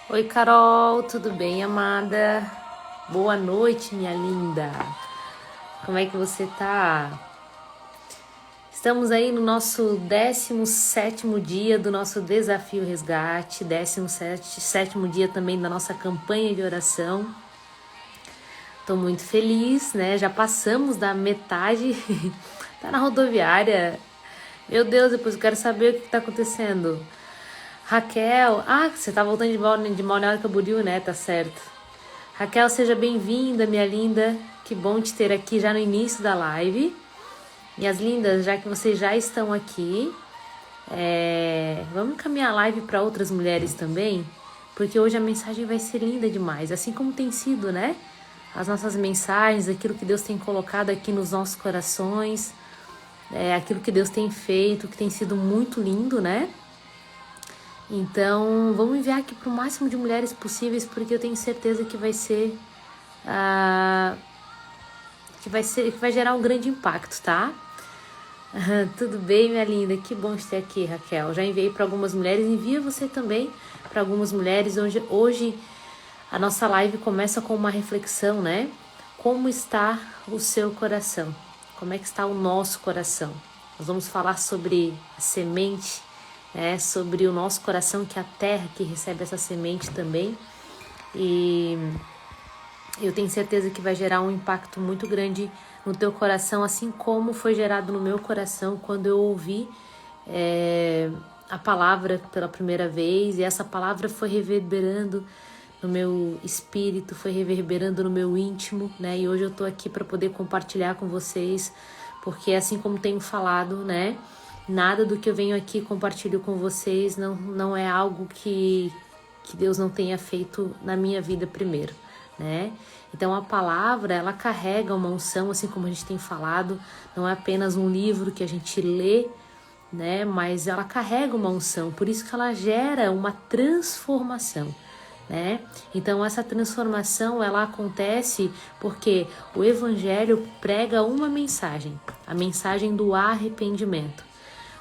Oi, Carol, tudo bem, amada? Boa noite, minha linda. Como é que você tá? Estamos aí no nosso 17º dia do nosso Desafio Resgate, 17º dia também da nossa campanha de oração. Tô muito feliz, né? Já passamos da metade, tá na rodoviária. Meu Deus, depois eu quero saber o que tá acontecendo. Raquel, você tá voltando de Balneário Camboriú, né? Tá certo. Raquel, seja bem-vinda, minha linda. Que bom te ter aqui já no início da live. Minhas lindas, já que vocês já estão aqui, vamos encaminhar a live para outras mulheres também, porque hoje a mensagem vai ser linda demais, assim como tem sido, né? As nossas mensagens, aquilo que Deus tem colocado aqui nos nossos corações, aquilo que Deus tem feito, que tem sido muito lindo, né? Então, vamos enviar aqui para o máximo de mulheres possíveis, porque eu tenho certeza que vai ser, que vai gerar um grande impacto, tá? Tudo bem, minha linda? Que bom te ter aqui, Raquel. Já enviei para algumas mulheres, envia você também para algumas mulheres. Hoje a nossa live começa com uma reflexão, né? Como está o seu coração? Como é que está o nosso coração? Nós vamos falar sobre a semente, sobre o nosso coração, que é a terra que recebe essa semente também. E eu tenho certeza que vai gerar um impacto muito grande no teu coração, assim como foi gerado no meu coração quando eu ouvi a palavra pela primeira vez, e essa palavra foi reverberando no meu espírito, foi reverberando no meu íntimo, né? E hoje eu tô aqui para poder compartilhar com vocês, porque assim como tenho falado, né? Nada do que eu venho aqui compartilho com vocês não é algo que Deus não tenha feito na minha vida primeiro, né? Então a palavra, ela carrega uma unção, assim como a gente tem falado, não é apenas um livro que a gente lê, né? Mas ela carrega uma unção, por isso que ela gera uma transformação, né? Então essa transformação, ela acontece porque o evangelho prega uma mensagem, a mensagem do arrependimento.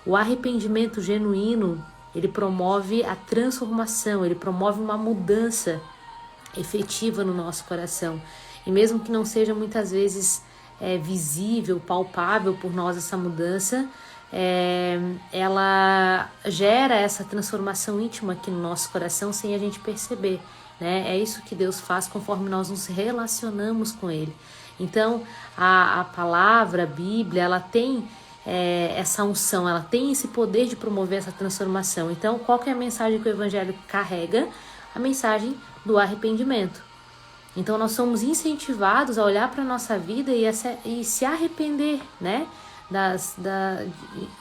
O arrependimento genuíno, ele promove a transformação, ele promove uma mudança efetiva no nosso coração. E mesmo que não seja muitas vezes visível, palpável por nós essa mudança, ela gera essa transformação íntima aqui no nosso coração sem a gente perceber, né? É isso que Deus faz conforme nós nos relacionamos com Ele. Então, a palavra, a Bíblia, ela tem essa unção, ela tem esse poder de promover essa transformação. Então, qual que é a mensagem que o Evangelho carrega? A mensagem do arrependimento. Então, nós somos incentivados a olhar para a nossa vida e se arrepender, né?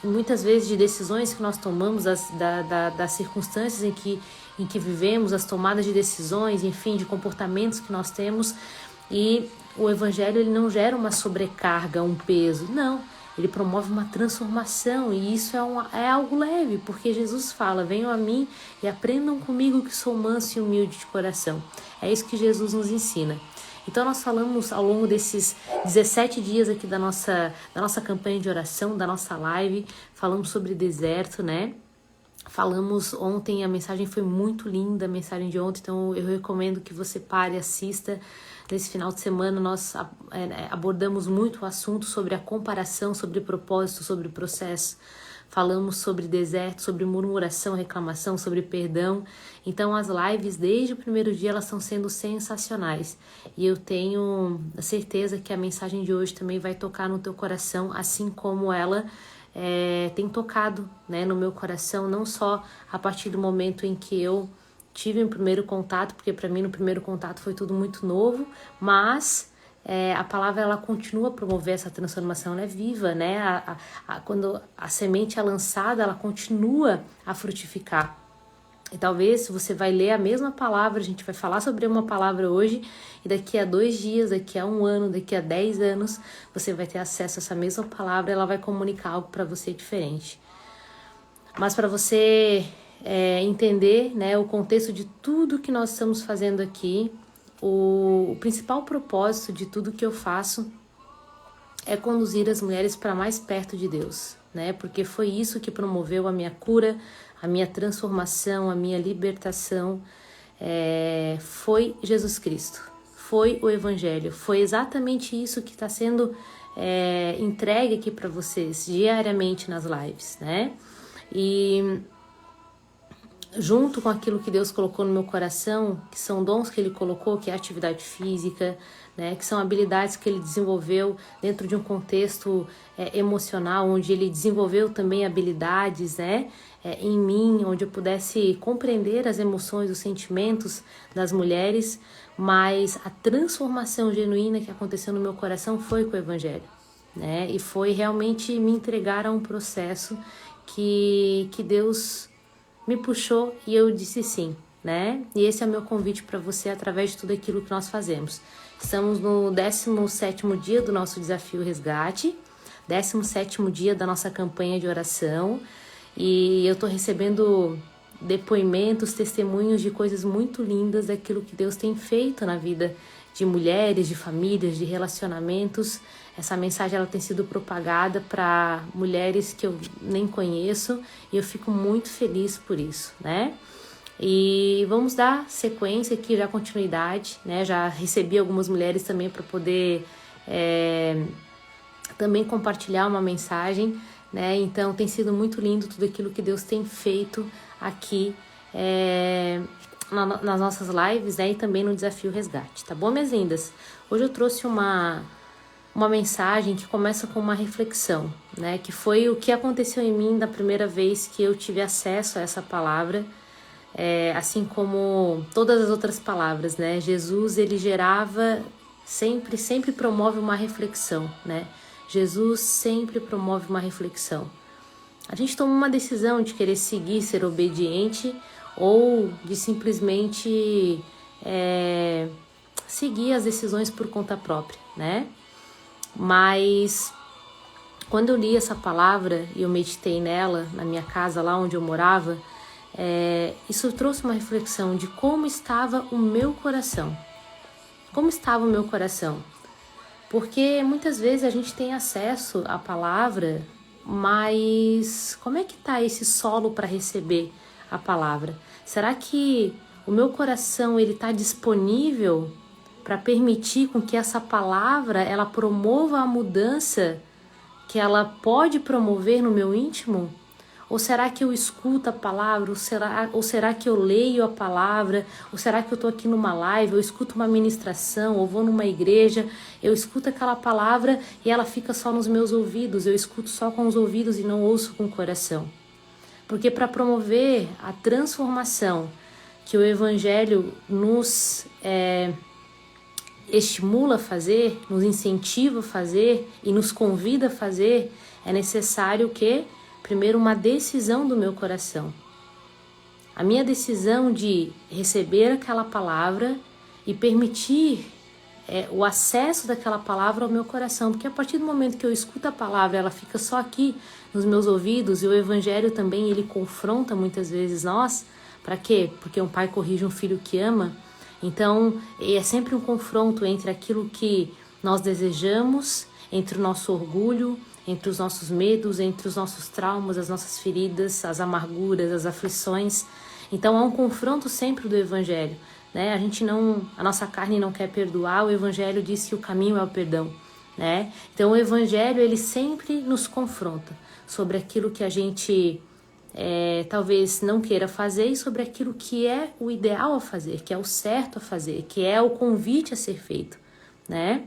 Muitas vezes de decisões que nós tomamos, das circunstâncias em que vivemos, as tomadas de decisões, enfim, de comportamentos que nós temos. E o Evangelho, ele não gera uma sobrecarga, um peso, não. Ele promove uma transformação, e isso é algo leve, porque Jesus fala: venham a mim e aprendam comigo, que sou manso e humilde de coração. É isso que Jesus nos ensina. Então nós falamos ao longo desses 17 dias aqui da nossa campanha de oração, da nossa live, falamos sobre deserto, né? Falamos ontem, a mensagem foi muito linda, a mensagem de ontem, então eu recomendo que você pare e assista. Nesse final de semana nós abordamos muito o assunto sobre a comparação, sobre propósito, sobre processo. Falamos sobre deserto, sobre murmuração, reclamação, sobre perdão. Então as lives desde o primeiro dia elas estão sendo sensacionais. E eu tenho a certeza que a mensagem de hoje também vai tocar no teu coração, assim como ela tem tocado, né, no meu coração, não só a partir do momento em que eu tive um primeiro contato, porque para mim no primeiro contato foi tudo muito novo, mas a palavra ela continua a promover essa transformação, ela é viva, né? Quando a semente é lançada, ela continua a frutificar. E talvez você vai ler a mesma palavra, a gente vai falar sobre uma palavra hoje, e daqui a 2 dias, daqui a 1 ano, daqui a 10 anos, você vai ter acesso a essa mesma palavra, ela vai comunicar algo para você diferente. Mas para você entender, né, o contexto de tudo que nós estamos fazendo aqui. O principal propósito de tudo que eu faço é conduzir as mulheres para mais perto de Deus, né? Porque foi isso que promoveu a minha cura, a minha transformação, a minha libertação. Foi Jesus Cristo, foi o Evangelho, foi exatamente isso que está sendo entregue aqui para vocês diariamente nas lives, né? E junto com aquilo que Deus colocou no meu coração, que são dons que Ele colocou, que é a atividade física, né, que são habilidades que Ele desenvolveu dentro de um contexto emocional, onde Ele desenvolveu também habilidades, né, em mim, onde eu pudesse compreender as emoções, os sentimentos das mulheres, mas a transformação genuína que aconteceu no meu coração foi com o Evangelho, né, e foi realmente me entregar a um processo que Deus me puxou e eu disse sim, né? E esse é o meu convite para você através de tudo aquilo que nós fazemos. Estamos no 17º dia do nosso desafio resgate, 17º dia da nossa campanha de oração, e eu estou recebendo depoimentos, testemunhos de coisas muito lindas daquilo que Deus tem feito na vida de mulheres, de famílias, de relacionamentos. Essa mensagem ela tem sido propagada para mulheres que eu nem conheço e eu fico muito feliz por isso, né? E vamos dar sequência aqui, já continuidade, né? Já recebi algumas mulheres também para poder também compartilhar uma mensagem, né? Então tem sido muito lindo tudo aquilo que Deus tem feito aqui nas nossas lives, né? E também no Desafio Resgate, tá bom, minhas lindas? Hoje eu trouxe uma mensagem que começa com uma reflexão, né? Que foi o que aconteceu em mim da primeira vez que eu tive acesso a essa palavra, assim como todas as outras palavras, né? Jesus, ele gerava, sempre promove uma reflexão, né? Jesus sempre promove uma reflexão. A gente toma uma decisão de querer seguir, ser obediente, ou de simplesmente seguir as decisões por conta própria, né? Mas quando eu li essa palavra e eu meditei nela na minha casa, lá onde eu morava, isso trouxe uma reflexão de como estava o meu coração. Como estava o meu coração? Porque muitas vezes a gente tem acesso à palavra, mas como é que está esse solo para receber a palavra? Será que o meu coração ele está disponível para permitir com que essa palavra ela promova a mudança que ela pode promover no meu íntimo? Ou será que eu escuto a palavra? Ou será que eu leio a palavra? Ou será que eu estou aqui numa live, eu escuto uma ministração, ou vou numa igreja, eu escuto aquela palavra e ela fica só nos meus ouvidos, eu escuto só com os ouvidos e não ouço com o coração? Porque para promover a transformação que o Evangelho nos estimula a fazer, nos incentiva a fazer e nos convida a fazer, é necessário que, primeiro, uma decisão do meu coração. A minha decisão de receber aquela palavra e permitir o acesso daquela palavra ao meu coração, porque a partir do momento que eu escuto a palavra, ela fica só aqui nos meus ouvidos, e o Evangelho também, ele confronta muitas vezes nós. Para quê? Porque um pai corrige um filho que ama. Então, é sempre um confronto entre aquilo que nós desejamos, entre o nosso orgulho, entre os nossos medos, entre os nossos traumas, as nossas feridas, as amarguras, as aflições. Então, há um confronto sempre do Evangelho, né? A nossa carne não quer perdoar, o Evangelho diz que o caminho é o perdão, né? Então, o Evangelho, ele sempre nos confronta sobre aquilo que a gente talvez não queira fazer e sobre aquilo que é o ideal a fazer, que é o certo a fazer, que é o convite a ser feito, né?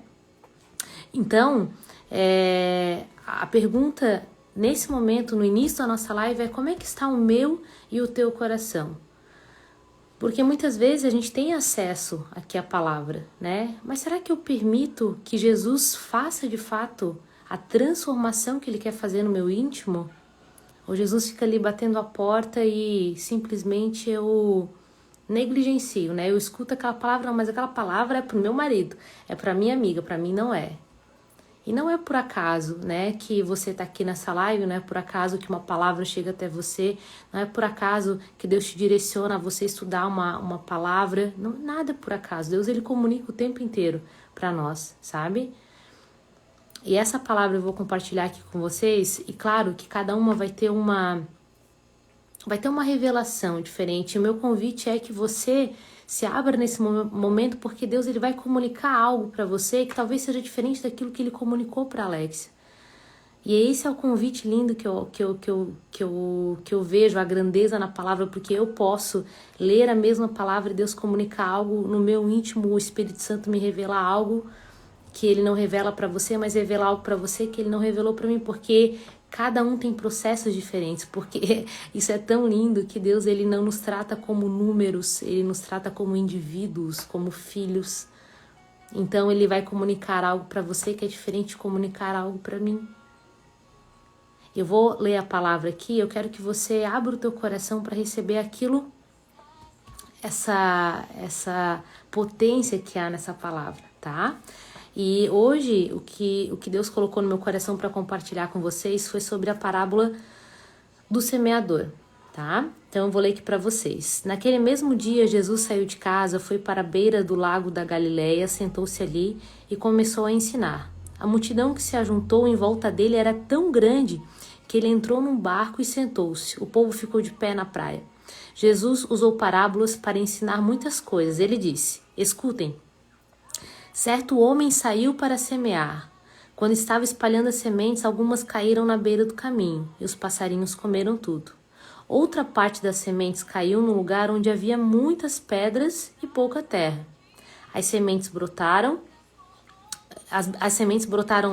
Então, a pergunta nesse momento, no início da nossa live, é como é que está o meu e o teu coração? Porque muitas vezes a gente tem acesso aqui à palavra, né? Mas será que eu permito que Jesus faça de fato a transformação que Ele quer fazer no meu íntimo? Ou Jesus fica ali batendo a porta e simplesmente eu negligencio, né? Eu escuto aquela palavra, mas aquela palavra é pro meu marido, é pra minha amiga, pra mim não é. E não é por acaso, né, que você está aqui nessa live, não é por acaso que uma palavra chega até você, não é por acaso que Deus te direciona a você estudar uma palavra, não, nada é por acaso. Deus, ele comunica o tempo inteiro para nós, sabe? E essa palavra eu vou compartilhar aqui com vocês, e claro que cada uma vai ter uma revelação diferente. O meu convite é que você se abra nesse momento, porque Deus, ele vai comunicar algo para você que talvez seja diferente daquilo que ele comunicou para Alexia. E esse é o convite lindo que eu vejo, a grandeza na palavra, porque eu posso ler a mesma palavra e Deus comunicar algo no meu íntimo, o Espírito Santo me revelar algo que ele não revela para você, mas revela algo para você que ele não revelou para mim, porque cada um tem processos diferentes, porque isso é tão lindo que Deus, ele não nos trata como números, ele nos trata como indivíduos, como filhos. Então ele vai comunicar algo para você que é diferente de comunicar algo para mim. Eu vou ler a palavra aqui, eu quero que você abra o teu coração para receber aquilo, essa potência que há nessa palavra, tá? E hoje, o que Deus colocou no meu coração para compartilhar com vocês foi sobre a parábola do semeador, tá? Então, eu vou ler aqui para vocês. Naquele mesmo dia, Jesus saiu de casa, foi para a beira do lago da Galileia, sentou-se ali e começou a ensinar. A multidão que se ajuntou em volta dele era tão grande que ele entrou num barco e sentou-se. O povo ficou de pé na praia. Jesus usou parábolas para ensinar muitas coisas. Ele disse: escutem. Certo homem saiu para semear. Quando estava espalhando as sementes, algumas caíram na beira do caminho, e os passarinhos comeram tudo. Outra parte das sementes caiu num lugar onde havia muitas pedras e pouca terra. As sementes brotaram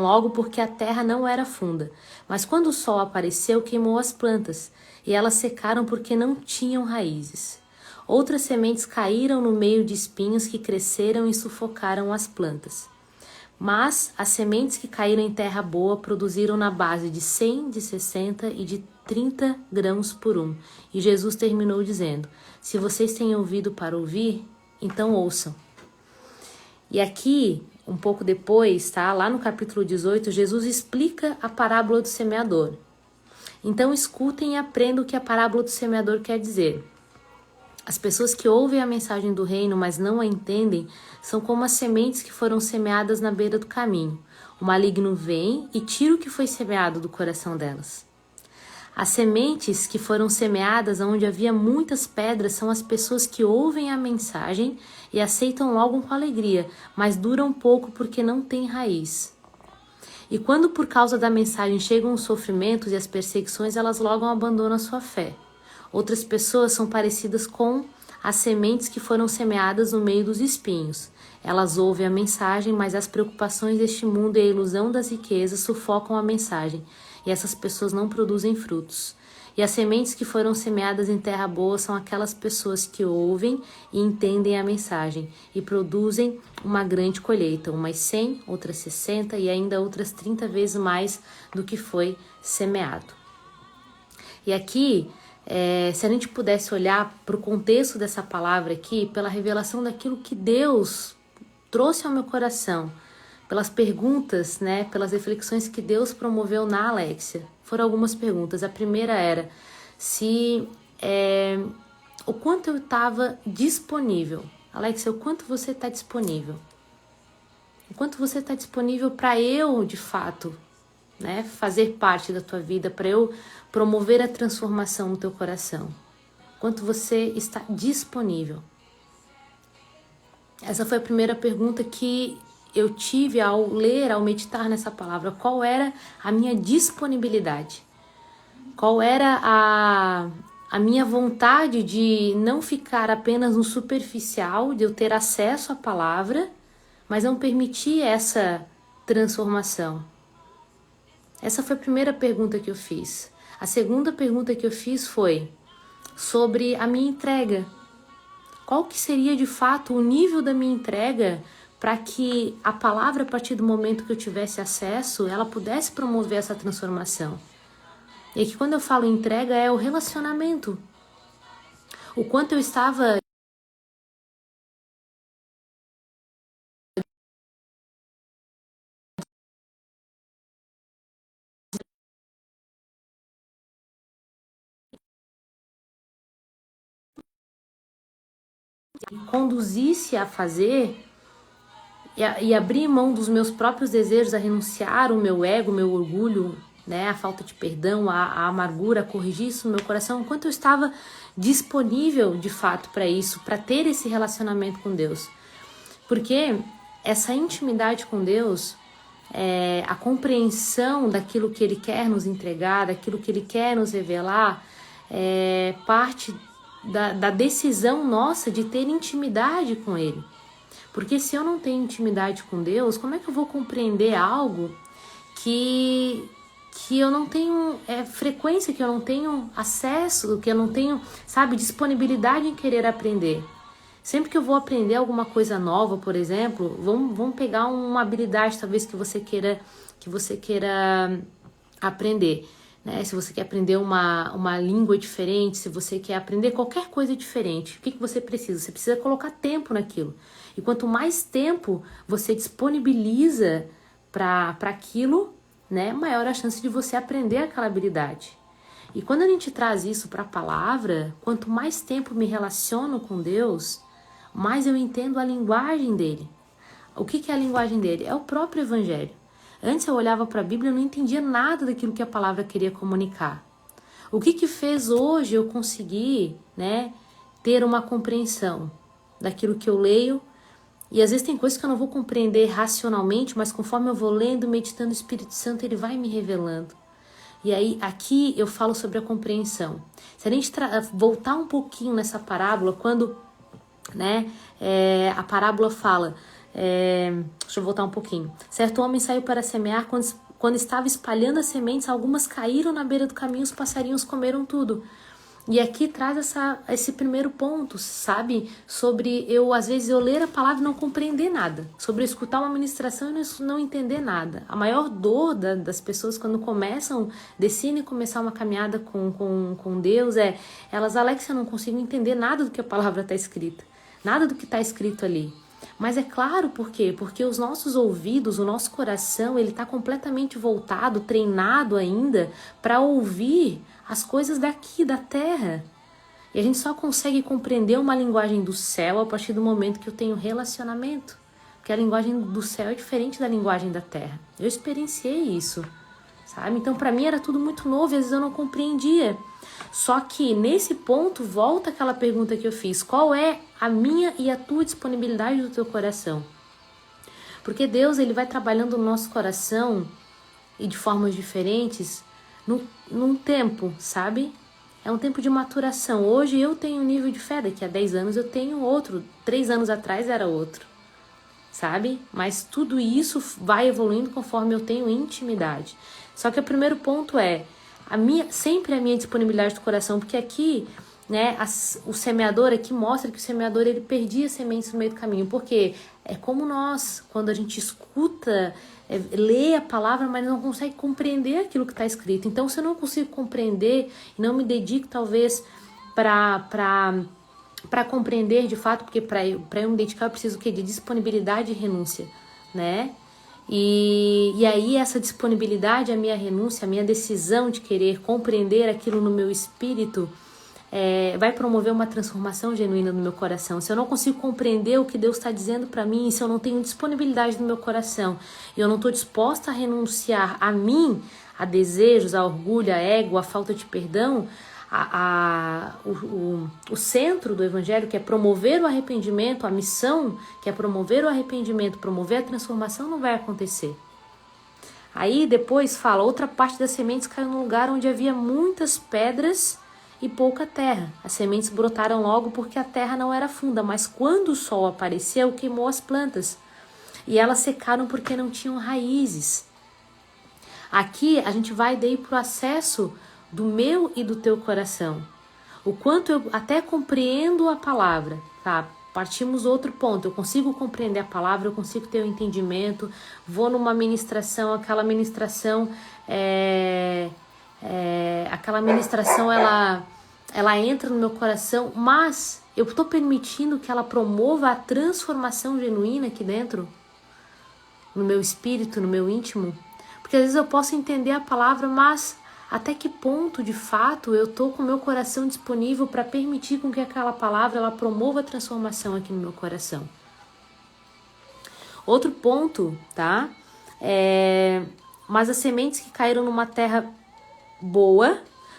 logo porque a terra não era funda. Mas quando o sol apareceu, queimou as plantas, e elas secaram porque não tinham raízes. Outras sementes caíram no meio de espinhos que cresceram e sufocaram as plantas. Mas as sementes que caíram em terra boa produziram na base de 100, de 60 e de 30 grãos por um. E Jesus terminou dizendo: se vocês têm ouvido para ouvir, então ouçam. E aqui, um pouco depois, tá? Lá no capítulo 18, Jesus explica a parábola do semeador. Então escutem e aprendam o que a parábola do semeador quer dizer. As pessoas que ouvem a mensagem do reino, mas não a entendem, são como as sementes que foram semeadas na beira do caminho. O maligno vem e tira o que foi semeado do coração delas. As sementes que foram semeadas onde havia muitas pedras são as pessoas que ouvem a mensagem e aceitam logo com alegria, mas duram pouco porque não têm raiz. E quando por causa da mensagem chegam os sofrimentos e as perseguições, elas logo abandonam a sua fé. Outras pessoas são parecidas com as sementes que foram semeadas no meio dos espinhos. Elas ouvem a mensagem, mas as preocupações deste mundo e a ilusão das riquezas sufocam a mensagem, e essas pessoas não produzem frutos. E as sementes que foram semeadas em terra boa são aquelas pessoas que ouvem e entendem a mensagem e produzem uma grande colheita, umas 100, outras 60 e ainda outras 30 vezes mais do que foi semeado. E aqui, se a gente pudesse olhar para o contexto dessa palavra aqui, pela revelação daquilo que Deus trouxe ao meu coração, pelas perguntas, né, pelas reflexões que Deus promoveu na Alexia, foram algumas perguntas. A primeira era se o quanto eu estava disponível. Alexia, o quanto você está disponível? O quanto você está disponível para eu, de fato, né, fazer parte da tua vida, para eu promover a transformação no teu coração? Quanto você está disponível? Essa foi a primeira pergunta que eu tive ao ler, ao meditar nessa palavra. Qual era a minha disponibilidade? Qual era a minha vontade de não ficar apenas no superficial, de eu ter acesso à palavra, mas não permitir essa transformação? Essa foi a primeira pergunta que eu fiz. A segunda pergunta que eu fiz foi sobre a minha entrega. Qual que seria de fato o nível da minha entrega para que a palavra, a partir do momento que eu tivesse acesso, ela pudesse promover essa transformação? E aqui quando eu falo entrega é o relacionamento. O quanto eu estava conduzisse a fazer e abrir mão dos meus próprios desejos, a renunciar o meu ego, o meu orgulho, né, a falta de perdão, a amargura, a corrigir isso no meu coração, enquanto eu estava disponível de fato para isso, para ter esse relacionamento com Deus. Porque essa intimidade com Deus, a compreensão daquilo que Ele quer nos entregar, daquilo que Ele quer nos revelar, é parte da decisão nossa de ter intimidade com Ele. Porque se eu não tenho intimidade com Deus, como é que eu vou compreender algo que eu não tenho frequência, que eu não tenho acesso, que eu não tenho, sabe, disponibilidade em querer aprender? Sempre que eu vou aprender alguma coisa nova, por exemplo, vamos pegar uma habilidade talvez que você queira aprender, né? Se você quer aprender uma língua diferente, se você quer aprender qualquer coisa diferente, o que você precisa? Você precisa colocar tempo naquilo. E quanto mais tempo você disponibiliza para aquilo, né, maior a chance de você aprender aquela habilidade. E quando a gente traz isso para a palavra, quanto mais tempo me relaciono com Deus, mais eu entendo a linguagem dele. O que é a linguagem dele? É o próprio Evangelho. Antes eu olhava para a Bíblia e não entendia nada daquilo que a palavra queria comunicar. O que fez hoje eu conseguir, né, ter uma compreensão daquilo que eu leio? E às vezes tem coisas que eu não vou compreender racionalmente, mas conforme eu vou lendo, meditando, o Espírito Santo, ele vai me revelando. E aí, aqui eu falo sobre a compreensão. Se a gente voltar um pouquinho nessa parábola, quando, né, a parábola fala, deixa eu voltar um pouquinho. Certo homem saiu para semear, quando estava espalhando as sementes, algumas caíram na beira do caminho, os passarinhos comeram tudo. E aqui traz esse primeiro ponto, sabe? Sobre às vezes, eu ler a palavra e não compreender nada. Sobre eu escutar uma ministração e não entender nada. A maior dor das pessoas quando decidem começar uma caminhada com Deus elas, Alex, eu não consigo entender nada do que a palavra está escrita. Nada do que está escrito ali. Mas é claro, por quê? Porque os nossos ouvidos, o nosso coração, ele está completamente voltado, treinado ainda para ouvir as coisas daqui, da terra. E a gente só consegue compreender uma linguagem do céu a partir do momento que eu tenho relacionamento. Porque a linguagem do céu é diferente da linguagem da terra. Eu experienciei isso, sabe? Então, para mim era tudo muito novo e às vezes eu não compreendia. Só que nesse ponto volta aquela pergunta que eu fiz: qual é a minha e a tua disponibilidade do teu coração? Porque Deus, ele vai trabalhando no nosso coração e de formas diferentes num tempo, sabe? É um tempo de maturação. Hoje eu tenho um nível de fé, daqui a 10 anos eu tenho outro, 3 anos atrás era outro, sabe? Mas tudo isso vai evoluindo conforme eu tenho intimidade. Só que o primeiro ponto sempre a minha disponibilidade do coração, porque aqui, né, o semeador aqui mostra que o semeador, ele perdia sementes no meio do caminho, porque é como nós, quando a gente escuta, lê a palavra, mas não consegue compreender aquilo que está escrito. Então, se eu não consigo compreender e não me dedico talvez para compreender de fato, porque para eu me dedicar eu preciso o quê? De disponibilidade e renúncia, né? E aí essa disponibilidade, a minha renúncia, a minha decisão de querer compreender aquilo no meu espírito vai promover uma transformação genuína no meu coração. Se eu não consigo compreender o que Deus está dizendo para mim, se eu não tenho disponibilidade no meu coração, e eu não estou disposta a renunciar a mim, a desejos, a orgulho, a ego, a falta de perdão, o centro do evangelho, que é promover o arrependimento, a missão, que é promover o arrependimento, promover a transformação, não vai acontecer. Aí depois fala, outra parte das sementes caiu num lugar onde havia muitas pedras e pouca terra. As sementes brotaram logo porque a terra não era funda, mas quando o sol apareceu, queimou as plantas. E elas secaram porque não tinham raízes. Aqui a gente vai daí para o acesso do meu e do teu coração. O quanto eu até compreendo a palavra, tá? Partimos outro ponto, eu consigo compreender a palavra, eu consigo ter o entendimento, vou numa ministração, aquela ministração ela entra no meu coração, mas eu estou permitindo que ela promova a transformação genuína aqui dentro, no meu espírito, no meu íntimo, porque às vezes eu posso entender a palavra, mas Até que ponto, de fato, eu estou com o meu coração disponível para permitir com que aquela palavra ela promova a transformação aqui no meu coração. Outro ponto, tá? Mas as sementes que caíram numa terra boa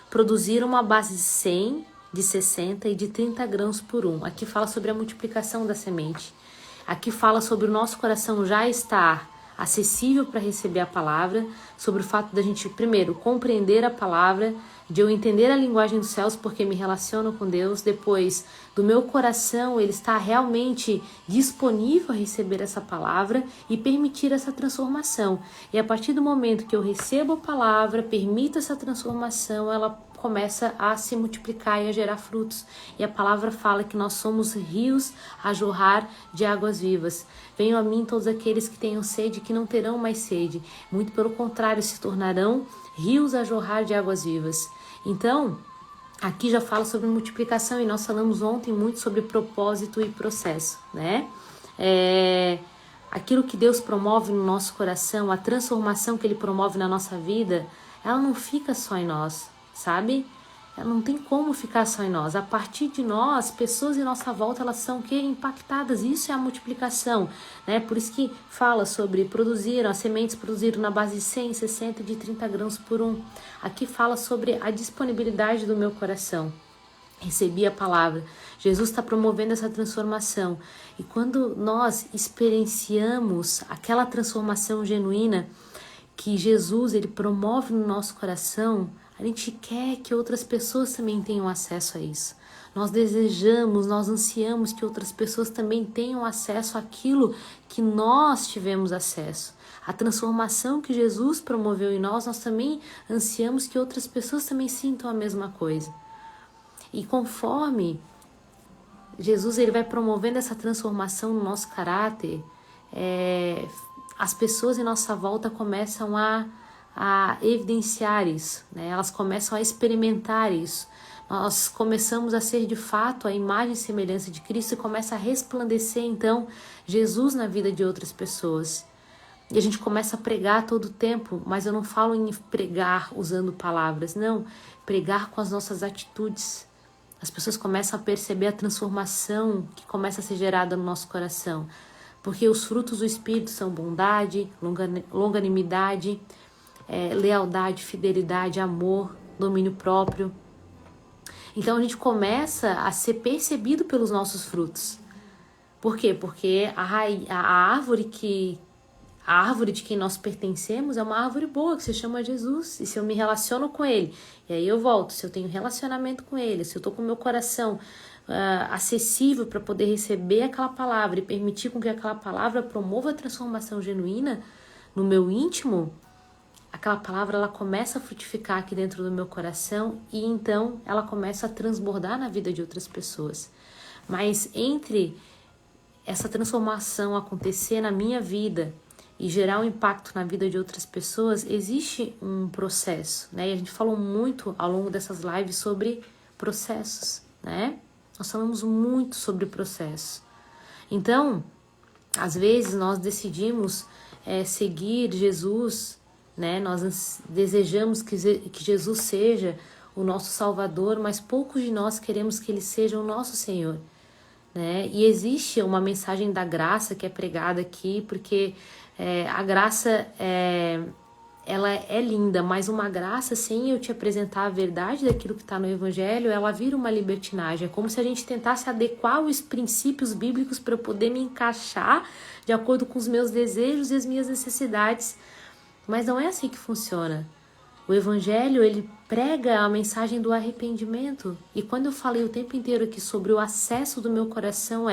produziram uma base de 100, de 60 e de 30 grãos por um. Aqui fala sobre a multiplicação da semente. Aqui fala sobre o nosso coração já estar acessível para receber a palavra, sobre o fato da gente, primeiro, compreender a palavra, de eu entender a linguagem dos céus porque me relaciono com Deus, depois do meu coração ele está realmente disponível a receber essa palavra e permitir essa transformação. E a partir do momento que eu recebo a palavra, permito essa transformação, ela começa a se multiplicar e a gerar frutos. E a palavra fala que nós somos rios a jorrar de águas vivas. Venham a mim todos aqueles que tenham sede, que não terão mais sede. Muito pelo contrário, se tornarão rios a jorrar de águas vivas. Então, aqui já fala sobre multiplicação e nós falamos ontem muito sobre propósito e processo, né? Aquilo que Deus promove no nosso coração, a transformação que Ele promove na nossa vida, ela não fica só em nós, sabe? Ela não tem como ficar só em nós. A partir de nós, pessoas em nossa volta, elas são impactadas. Isso é a multiplicação, né? Por isso que fala sobre as sementes produziram na base de 100, 60 e de 30 grãos por um. Aqui fala sobre a disponibilidade do meu coração. Recebi a palavra. Jesus está promovendo essa transformação. E quando nós experienciamos aquela transformação genuína que Jesus ele promove no nosso coração, a gente quer que outras pessoas também tenham acesso a isso. Nós desejamos, nós ansiamos que outras pessoas também tenham acesso àquilo que nós tivemos acesso. A transformação que Jesus promoveu em nós, nós também ansiamos que outras pessoas também sintam a mesma coisa. E conforme Jesus ele vai promovendo essa transformação no nosso caráter, as pessoas em nossa volta começam a evidenciar isso, né? Elas começam a experimentar isso. Nós começamos a ser de fato a imagem e semelhança de Cristo e começa a resplandecer então Jesus na vida de outras pessoas. E a gente começa a pregar todo o tempo, mas eu não falo em pregar usando palavras, não, pregar com as nossas atitudes. As pessoas começam a perceber a transformação que começa a ser gerada no nosso coração, porque os frutos do Espírito são bondade, longanimidade, lealdade, fidelidade, amor, domínio próprio. Então a gente começa a ser percebido pelos nossos frutos. Por quê? Porque a árvore de quem nós pertencemos é uma árvore boa, que se chama Jesus. E se eu me relaciono com Ele, e aí eu volto, se eu tenho relacionamento com Ele, se eu estou com o meu coração acessível para poder receber aquela palavra e permitir com que aquela palavra promova a transformação genuína no meu íntimo, aquela palavra ela começa a frutificar aqui dentro do meu coração e então ela começa a transbordar na vida de outras pessoas. Mas entre essa transformação acontecer na minha vida e gerar um impacto na vida de outras pessoas, existe um processo, né? E a gente falou muito ao longo dessas lives sobre processos, né? Nós falamos muito sobre processo. Então, às vezes nós decidimos seguir Jesus, né? Nós desejamos que Jesus seja o nosso Salvador, mas poucos de nós queremos que Ele seja o nosso Senhor, né? E existe uma mensagem da graça que é pregada aqui, porque a graça ela é linda, mas uma graça sem eu te apresentar a verdade daquilo que está no Evangelho, ela vira uma libertinagem. É como se a gente tentasse adequar os princípios bíblicos para eu poder me encaixar de acordo com os meus desejos e as minhas necessidades. Mas não é assim que funciona. O Evangelho, ele prega a mensagem do arrependimento. E quando eu falei o tempo inteiro aqui sobre o acesso do meu coração,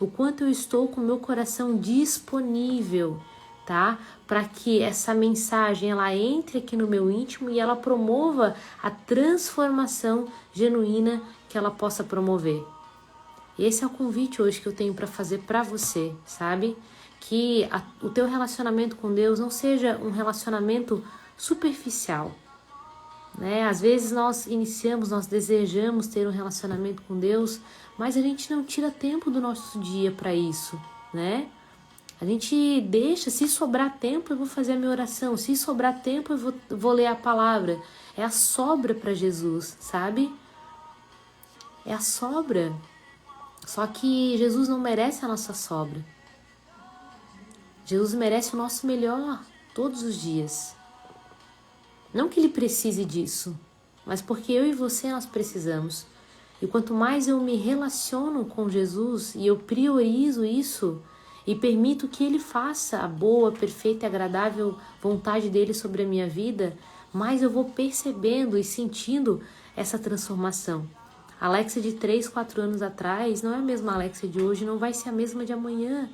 o quanto eu estou com o meu coração disponível, tá? Para que essa mensagem, ela entre aqui no meu íntimo e ela promova a transformação genuína que ela possa promover. Esse é o convite hoje que eu tenho para fazer para você, sabe? Que o teu relacionamento com Deus não seja um relacionamento superficial, né? Às vezes nós desejamos ter um relacionamento com Deus, mas a gente não tira tempo do nosso dia para isso, né? A gente deixa, se sobrar tempo eu vou fazer a minha oração, se sobrar tempo eu vou ler a palavra. É a sobra para Jesus, sabe? É a sobra. Só que Jesus não merece a nossa sobra. Jesus merece o nosso melhor todos os dias. Não que ele precise disso, mas porque eu e você nós precisamos. E quanto mais eu me relaciono com Jesus e eu priorizo isso e permito que ele faça a boa, perfeita e agradável vontade dele sobre a minha vida, mais eu vou percebendo e sentindo essa transformação. A Alexia de 3, 4 anos atrás não é a mesma Alexia de hoje, não vai ser a mesma de amanhã.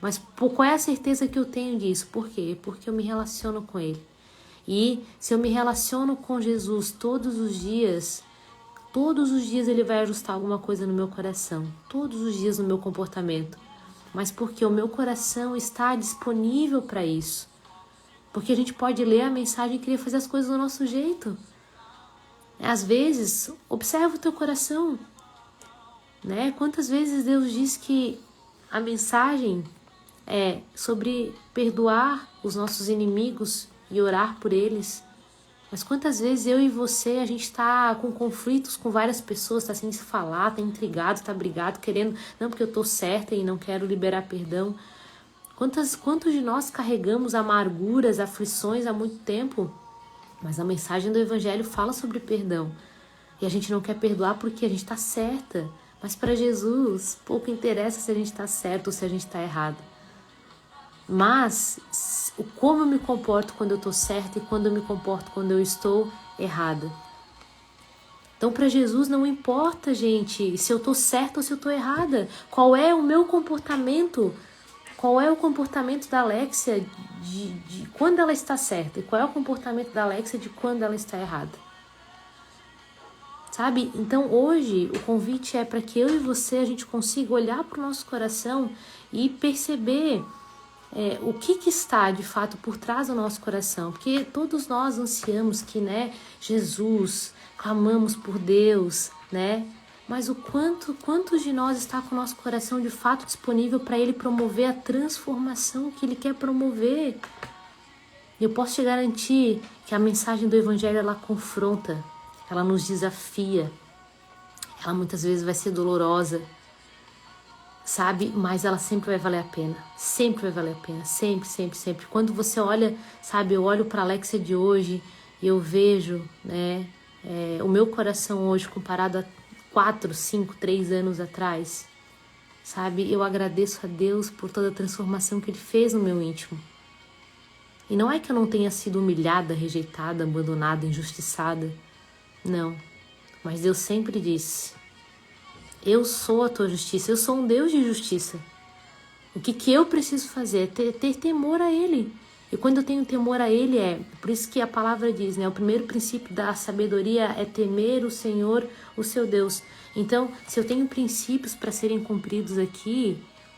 Mas qual é a certeza que eu tenho disso? Por quê? Porque eu me relaciono com ele. E se eu me relaciono com Jesus todos os dias ele vai ajustar alguma coisa no meu coração. Todos os dias no meu comportamento. Mas porque o meu coração está disponível para isso. Porque a gente pode ler a mensagem e querer fazer as coisas do nosso jeito. Às vezes, observa o teu coração. Né? Quantas vezes Deus diz que a mensagem é sobre perdoar os nossos inimigos e orar por eles. Mas quantas vezes eu e você, a gente está com conflitos com várias pessoas, está sem se falar, está intrigado, está brigado, querendo, não porque eu estou certa e não quero liberar perdão. Quantos de nós carregamos amarguras, aflições há muito tempo? Mas a mensagem do Evangelho fala sobre perdão. E a gente não quer perdoar porque a gente está certa. Mas para Jesus, pouco interessa se a gente está certo ou se a gente está errado. Mas como eu me comporto quando eu estou certa e quando eu me comporto quando eu estou errada. Então para Jesus não importa, gente, se eu estou certa ou se eu estou errada. Qual é o meu comportamento? Qual é o comportamento da Alexia de quando ela está certa? E qual é o comportamento da Alexia de quando ela está errada? Sabe? Então hoje o convite é para que eu e você a gente consiga olhar para o nosso coração e perceber o que está de fato por trás do nosso coração, porque todos nós ansiamos que, né, Jesus, clamamos por Deus, né, mas quantos de nós está com o nosso coração de fato disponível para Ele promover a transformação que Ele quer promover? Eu posso te garantir que a mensagem do Evangelho, ela confronta, ela nos desafia, ela muitas vezes vai ser dolorosa, sabe? Mas ela sempre vai valer a pena. Sempre vai valer a pena. Sempre, sempre, sempre. Quando você olha, sabe? Eu olho para a Alexia de hoje e eu vejo, né? O meu coração hoje comparado a 4, 5, 3 anos atrás. Sabe? Eu agradeço a Deus por toda a transformação que Ele fez no meu íntimo. E não é que eu não tenha sido humilhada, rejeitada, abandonada, injustiçada. Não. Mas Deus sempre disse: eu sou a tua justiça, eu sou um Deus de justiça. O que eu preciso fazer é ter temor a Ele. E quando eu tenho temor a Ele, por isso que a palavra diz, né? O primeiro princípio da sabedoria é temer o Senhor, o seu Deus. Então, se eu tenho princípios para serem cumpridos aqui,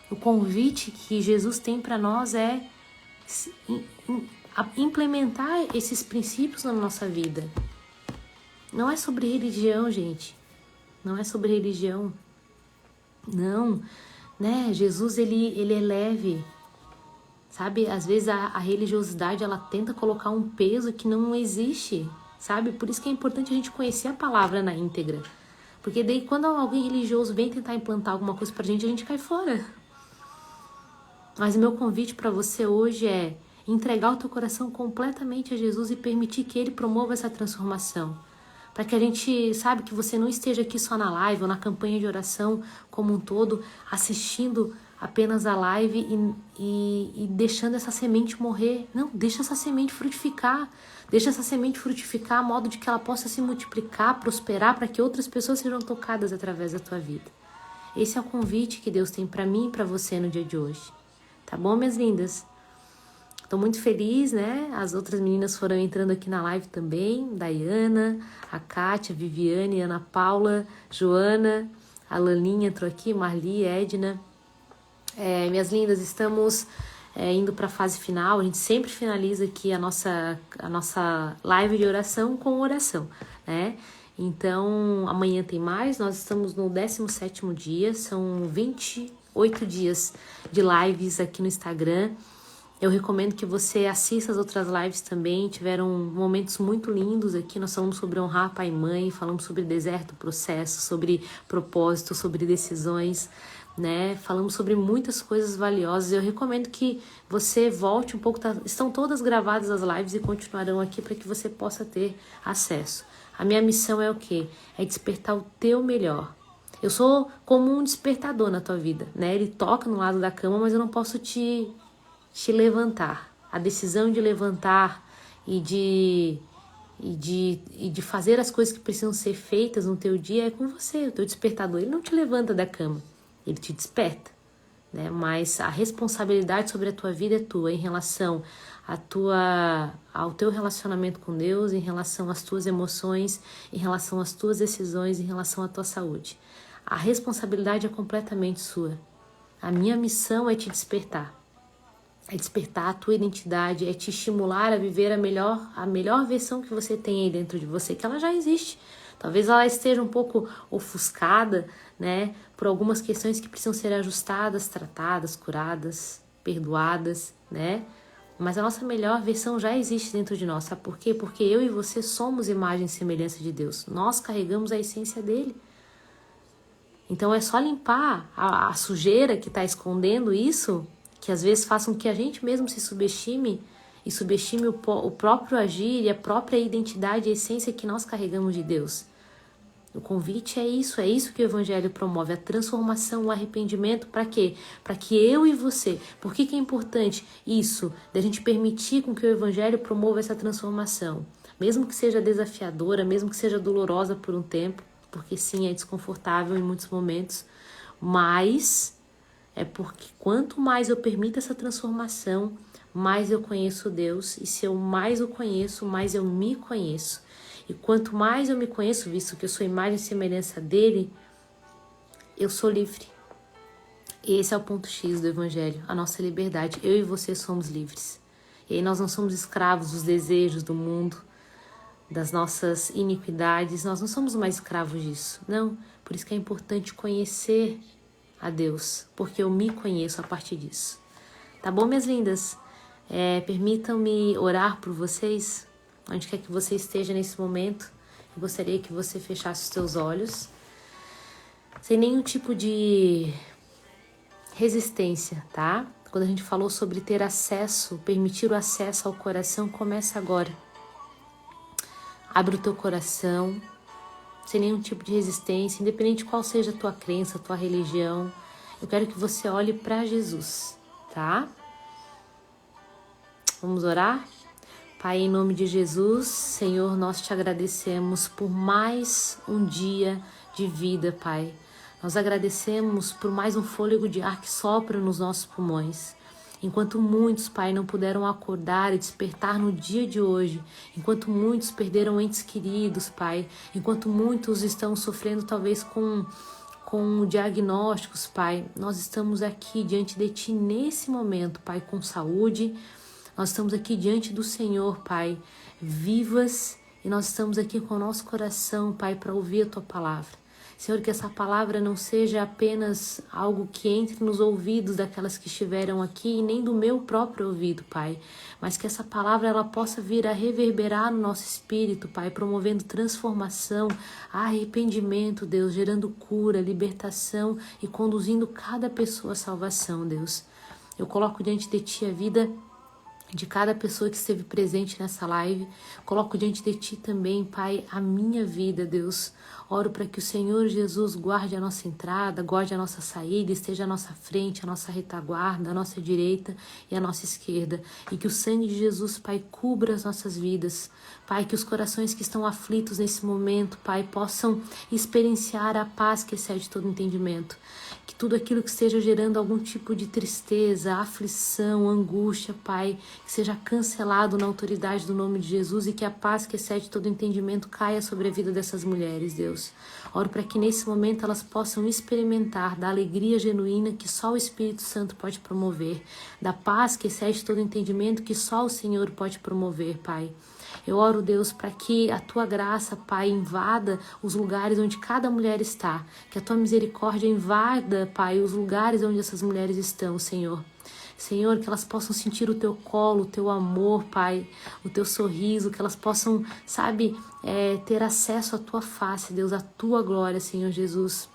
o convite que Jesus tem para nós é implementar esses princípios na nossa vida. Não é sobre religião, gente. Não é sobre religião. Não, né? Jesus, ele é leve. Sabe? Às vezes a religiosidade, ela tenta colocar um peso que não existe. Sabe? Por isso que é importante a gente conhecer a palavra na íntegra. Porque daí quando alguém religioso vem tentar implantar alguma coisa pra gente cai fora. Mas o meu convite para você hoje é entregar o teu coração completamente a Jesus e permitir que Ele promova essa transformação. Para que a gente, sabe, que você não esteja aqui só na live ou na campanha de oração como um todo, assistindo apenas a live e deixando essa semente morrer. Não, deixa essa semente frutificar. Deixa essa semente frutificar a modo de que ela possa se multiplicar, prosperar, para que outras pessoas sejam tocadas através da tua vida. Esse é o convite que Deus tem para mim e para você no dia de hoje. Tá bom, minhas lindas? Estou muito feliz, né? As outras meninas foram entrando aqui na live também. Daiana, a Kátia, a Viviane, a Ana Paula, Joana, a Laninha entrou aqui, Marli, Edna. Minhas lindas, estamos indo para a fase final. A gente sempre finaliza aqui a nossa live de oração com oração, né? Então, amanhã tem mais. Nós estamos no 17º dia. São 28 dias de lives aqui no Instagram. Eu recomendo que você assista as outras lives também, tiveram momentos muito lindos aqui. Nós falamos sobre honrar pai e mãe, falamos sobre deserto, processo, sobre propósito, sobre decisões, né? Falamos sobre muitas coisas valiosas. Eu recomendo que você volte um pouco, estão todas gravadas as lives e continuarão aqui para que você possa ter acesso. A minha missão é o quê? É despertar o teu melhor. Eu sou como um despertador na tua vida, né? Ele toca no lado da cama, mas eu não posso te levantar. A decisão de levantar e de fazer as coisas que precisam ser feitas no teu dia é com você, o teu despertador. Ele não te levanta da cama, ele te desperta, né? Mas a responsabilidade sobre a tua vida é tua, em relação ao teu relacionamento com Deus, em relação às tuas emoções, em relação às tuas decisões, em relação à tua saúde. A responsabilidade é completamente sua. A minha missão é te despertar. É despertar a tua identidade, é te estimular a viver a melhor versão que você tem aí dentro de você, que ela já existe. Talvez ela esteja um pouco ofuscada, né, por algumas questões que precisam ser ajustadas, tratadas, curadas, perdoadas, né? Mas a nossa melhor versão já existe dentro de nós. Sabe por quê? Porque eu e você somos imagem e semelhança de Deus. Nós carregamos a essência dele. Então é só limpar a sujeira que está escondendo isso, que às vezes faça com que a gente mesmo se subestime e subestime o próprio agir e a própria identidade e essência que nós carregamos de Deus. O convite é isso que o Evangelho promove, a transformação, o arrependimento, para quê? Para que eu e você, por que é importante isso, da gente permitir com que o Evangelho promova essa transformação, mesmo que seja desafiadora, mesmo que seja dolorosa por um tempo, porque sim, é desconfortável em muitos momentos, mas é porque quanto mais eu permito essa transformação, mais eu conheço Deus, e se eu mais o conheço, mais eu me conheço. E quanto mais eu me conheço, visto que eu sou imagem e semelhança dele, eu sou livre. E esse é o ponto X do Evangelho, a nossa liberdade. Eu e você somos livres. E aí nós não somos escravos dos desejos do mundo, das nossas iniquidades, nós não somos mais escravos disso, não. Por isso que é importante conhecer a Deus, porque eu me conheço a partir disso. Tá bom, minhas lindas? Permitam-me orar por vocês, onde quer que você esteja nesse momento. Eu gostaria que você fechasse os seus olhos, sem nenhum tipo de resistência, tá? Quando a gente falou sobre ter acesso, permitir o acesso ao coração, começa agora. Abre o teu coração, sem nenhum tipo de resistência, independente de qual seja a tua crença, a tua religião. Eu quero que você olhe para Jesus, tá? Vamos orar? Pai, em nome de Jesus, Senhor, nós te agradecemos por mais um dia de vida, Pai. Nós agradecemos por mais um fôlego de ar que sopra nos nossos pulmões. Enquanto muitos, Pai, não puderam acordar e despertar no dia de hoje, enquanto muitos perderam entes queridos, Pai, enquanto muitos estão sofrendo talvez com diagnósticos, Pai, nós estamos aqui diante de Ti nesse momento, Pai, com saúde. Nós estamos aqui diante do Senhor, Pai, vivas, e nós estamos aqui com o nosso coração, Pai, para ouvir a Tua palavra. Senhor, que essa palavra não seja apenas algo que entre nos ouvidos daquelas que estiveram aqui, e nem do meu próprio ouvido, Pai, mas que essa palavra ela possa vir a reverberar no nosso espírito, Pai, promovendo transformação, arrependimento, Deus, gerando cura, libertação e conduzindo cada pessoa à salvação, Deus. Eu coloco diante de Ti a vida de cada pessoa que esteve presente nessa live. Coloco diante de Ti também, Pai, a minha vida, Deus. Oro para que o Senhor Jesus guarde a nossa entrada, guarde a nossa saída, esteja à nossa frente, a nossa retaguarda, a nossa direita e a nossa esquerda. E que o sangue de Jesus, Pai, cubra as nossas vidas. Pai, que os corações que estão aflitos nesse momento, Pai, possam experienciar a paz que excede todo entendimento. Que tudo aquilo que esteja gerando algum tipo de tristeza, aflição, angústia, Pai, que seja cancelado na autoridade do nome de Jesus e que a paz que excede todo entendimento caia sobre a vida dessas mulheres, Deus. Oro para que nesse momento elas possam experimentar da alegria genuína que só o Espírito Santo pode promover, da paz que excede todo entendimento que só o Senhor pode promover, Pai. Eu oro, Deus, para que a Tua graça, Pai, invada os lugares onde cada mulher está. Que a Tua misericórdia invada, Pai, os lugares onde essas mulheres estão, Senhor. Senhor, que elas possam sentir o teu colo, o teu amor, Pai, o teu sorriso, que elas possam, sabe, ter acesso à tua face, Deus, à tua glória, Senhor Jesus.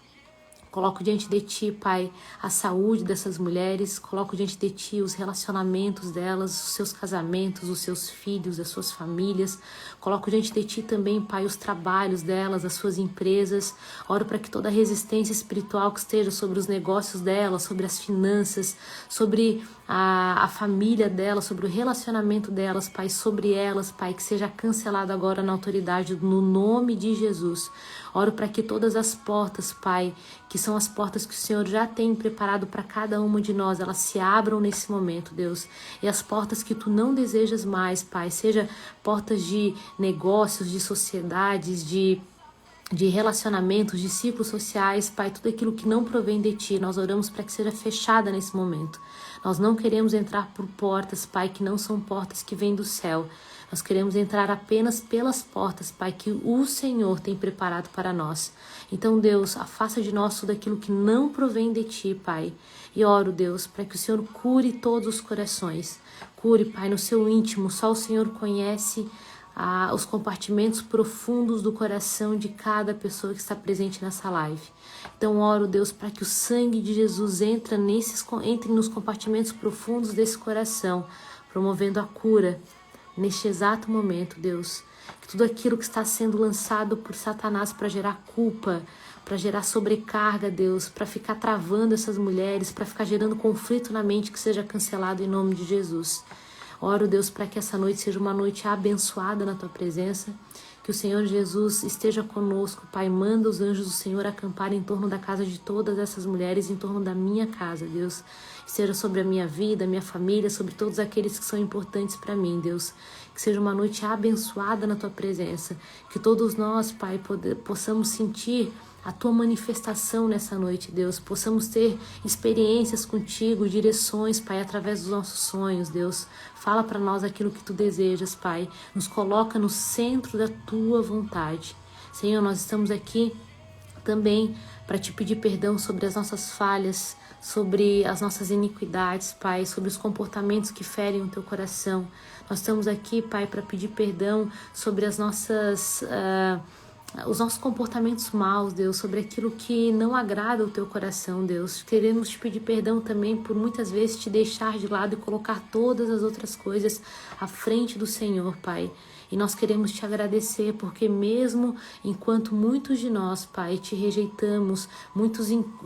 Coloco diante de Ti, Pai, a saúde dessas mulheres, coloco diante de Ti os relacionamentos delas, os seus casamentos, os seus filhos, as suas famílias. Coloco diante de Ti também, Pai, os trabalhos delas, as suas empresas. Oro para que toda a resistência espiritual que esteja sobre os negócios delas, sobre as finanças, sobre a família delas, sobre o relacionamento delas, Pai, sobre elas, Pai, que seja cancelado agora na autoridade, no nome de Jesus. Oro para que todas as portas, Pai, que são as portas que o Senhor já tem preparado para cada uma de nós, elas se abram nesse momento, Deus. E as portas que Tu não desejas mais, Pai, seja portas de negócios, de sociedades, de relacionamentos, de ciclos sociais, Pai, tudo aquilo que não provém de Ti, nós oramos para que seja fechada nesse momento. Nós não queremos entrar por portas, Pai, que não são portas que vêm do céu. Nós queremos entrar apenas pelas portas, Pai, que o Senhor tem preparado para nós. Então, Deus, afasta de nós tudo aquilo que não provém de Ti, Pai. E oro, Deus, para que o Senhor cure todos os corações. Cure, Pai, no seu íntimo. Só o Senhor conhece os compartimentos profundos do coração de cada pessoa que está presente nessa live. Então, oro, Deus, para que o sangue de Jesus entre nos compartimentos profundos desse coração, promovendo a cura neste exato momento, Deus. Que tudo aquilo que está sendo lançado por Satanás para gerar culpa, para gerar sobrecarga, Deus, para ficar travando essas mulheres, para ficar gerando conflito na mente, que seja cancelado em nome de Jesus. Oro, Deus, para que essa noite seja uma noite abençoada na Tua presença, que o Senhor Jesus esteja conosco, Pai. Manda os anjos do Senhor acampar em torno da casa de todas essas mulheres, em torno da minha casa, Deus. Seja sobre a minha vida, minha família, sobre todos aqueles que são importantes para mim, Deus. Que seja uma noite abençoada na Tua presença, que todos nós, Pai, possamos sentir a Tua manifestação nessa noite, Deus. Possamos ter experiências contigo, direções, Pai, através dos nossos sonhos, Deus. Fala para nós aquilo que Tu desejas, Pai. Nos coloca no centro da Tua vontade. Senhor, nós estamos aqui também para Te pedir perdão sobre as nossas falhas, sobre as nossas iniquidades, Pai, sobre os comportamentos que ferem o Teu coração. Nós estamos aqui, Pai, para pedir perdão sobre os nossos comportamentos maus, Deus, sobre aquilo que não agrada o Teu coração, Deus. Queremos Te pedir perdão também por muitas vezes Te deixar de lado e colocar todas as outras coisas à frente do Senhor, Pai. E nós queremos Te agradecer, porque mesmo enquanto muitos de nós, Pai, Te rejeitamos,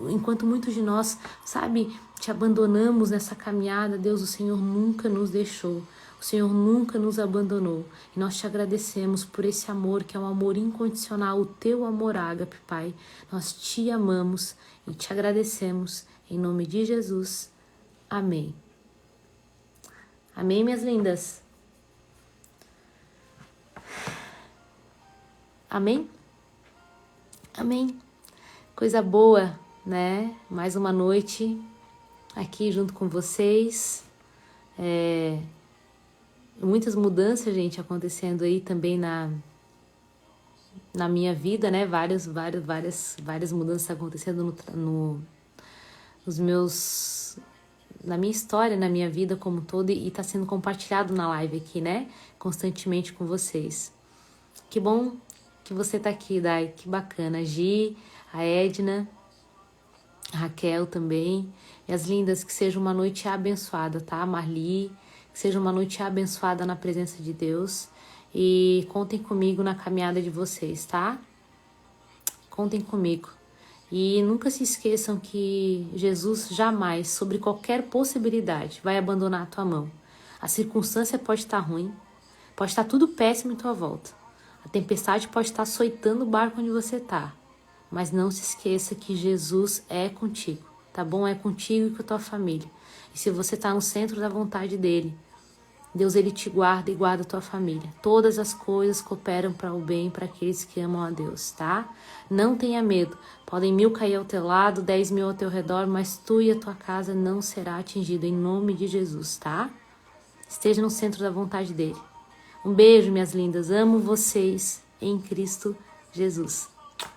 enquanto muitos de nós, sabe, Te abandonamos nessa caminhada, Deus, o Senhor nunca nos deixou. O Senhor nunca nos abandonou. E nós Te agradecemos por esse amor, que é um amor incondicional, o Teu amor ágape, Pai. Nós Te amamos e Te agradecemos. Em nome de Jesus. Amém. Amém, minhas lindas? Amém? Amém. Coisa boa, né? Mais uma noite aqui junto com vocês. Muitas mudanças, gente, acontecendo aí também na minha vida, né? Várias mudanças acontecendo na minha história, na minha vida como um todo, e tá sendo compartilhado na live aqui, né? Constantemente com vocês. Que bom que você tá aqui, Dai, que bacana. A Gi, a Edna, a Raquel também. E as lindas, que seja uma noite abençoada, tá? Marli, que seja uma noite abençoada na presença de Deus. E contem comigo na caminhada de vocês, tá? Contem comigo. E nunca se esqueçam que Jesus jamais, sobre qualquer possibilidade, vai abandonar a tua mão. A circunstância pode estar ruim, pode estar tudo péssimo em tua volta. A tempestade pode estar açoitando o barco onde você está. Mas não se esqueça que Jesus é contigo, tá bom? É contigo e com a tua família. E se você está no centro da vontade dele, Deus, ele te guarda e guarda a tua família. Todas as coisas cooperam para o bem para aqueles que amam a Deus, tá? Não tenha medo. Podem 1000 cair ao teu lado, 10.000 ao teu redor, mas tu e a tua casa não será atingido em nome de Jesus, tá? Esteja no centro da vontade dele. Um beijo, minhas lindas. Amo vocês em Cristo Jesus.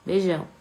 Beijão.